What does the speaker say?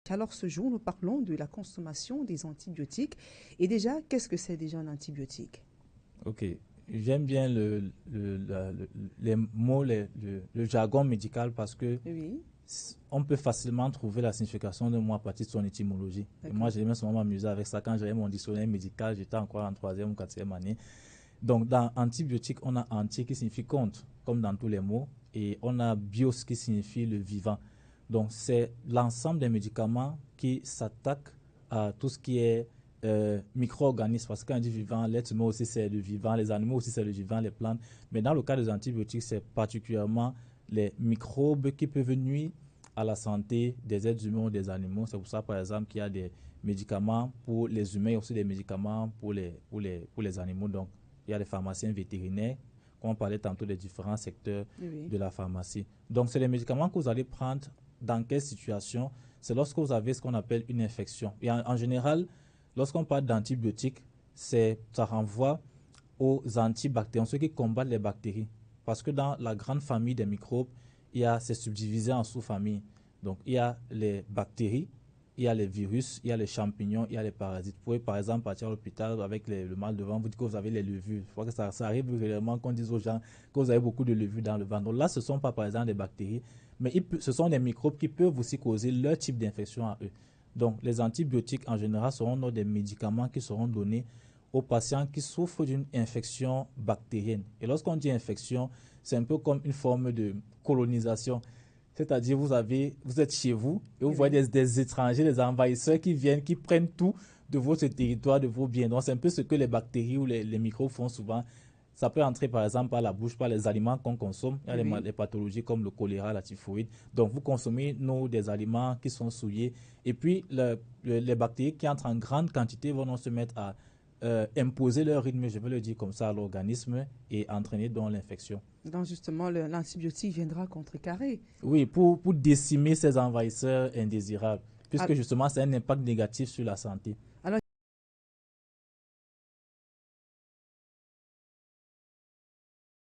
Alors ce jour, nous parlons de la consommation des antibiotiques. Et déjà, qu'est-ce que c'est déjà un antibiotique? Ok, j'aime bien les mots, le jargon médical parce que Oui, on peut facilement trouver la signification de mot à partir de son étymologie. Et moi, d'accord. j'aimais souvent m'amuser avec ça quand j'avais mon dictionnaire médical, j'étais encore en troisième ou quatrième année. Donc, dans antibiotique, on a anti qui signifie contre, comme dans tous les mots, et on a bios qui signifie le vivant. Donc, c'est l'ensemble des médicaments qui s'attaquent à tout ce qui est micro-organismes. Parce que quand on dit vivant, l'être humain aussi c'est le vivant, les animaux aussi c'est le vivant, les plantes. Mais dans le cas des antibiotiques, c'est particulièrement les microbes qui peuvent nuire à la santé des êtres humains ou des animaux. C'est pour ça, par exemple, qu'il y a des médicaments pour les humains et aussi des médicaments pour les animaux. Donc, il y a les pharmaciens vétérinaires, comme on parlait tantôt des différents secteurs Oui. de la pharmacie. Donc, c'est les médicaments que vous allez prendre dans quelle situation? C'est lorsque vous avez ce qu'on appelle une infection. Et en général, lorsqu'on parle d'antibiotiques, ça renvoie aux antibactériens, ceux qui combattent les bactéries. Parce que dans la grande famille des microbes, c'est subdivisé en sous-familles. Donc, il y a les bactéries, il y a les virus, il y a les champignons, il y a les parasites. Vous pouvez par exemple partir à l'hôpital avec le mal de ventre, vous dites que vous avez les levures. Je crois que ça arrive régulièrement qu'on dise aux gens que vous avez beaucoup de levures dans le ventre. Donc là, ce ne sont pas par exemple des bactéries, mais ce sont des microbes qui peuvent aussi causer leur type d'infection à eux. Donc les antibiotiques en général seront des médicaments qui seront donnés aux patients qui souffrent d'une infection bactérienne. Et lorsqu'on dit infection, c'est un peu comme une forme de colonisation. C'est-à-dire, vous êtes chez vous et vous voyez Oui. des étrangers, des envahisseurs qui viennent, qui prennent tout de votre territoire, de vos biens. Donc, c'est un peu ce que les bactéries ou les microbes font souvent. Ça peut entrer, par exemple, par la bouche, par les aliments qu'on consomme. Il y a Oui. les pathologies comme le choléra, la typhoïde. Donc, vous consommez des aliments qui sont souillés. Et puis, les bactéries qui entrent en grande quantité vont se mettre à imposer leur rythme, je vais le dire comme ça, à l'organisme et entraîner donc l'infection. Donc justement, l'antibiotique viendra contrecarrer. Oui, pour décimer ces envahisseurs indésirables, puisque Al- justement, c'est un impact négatif sur la santé. Alors,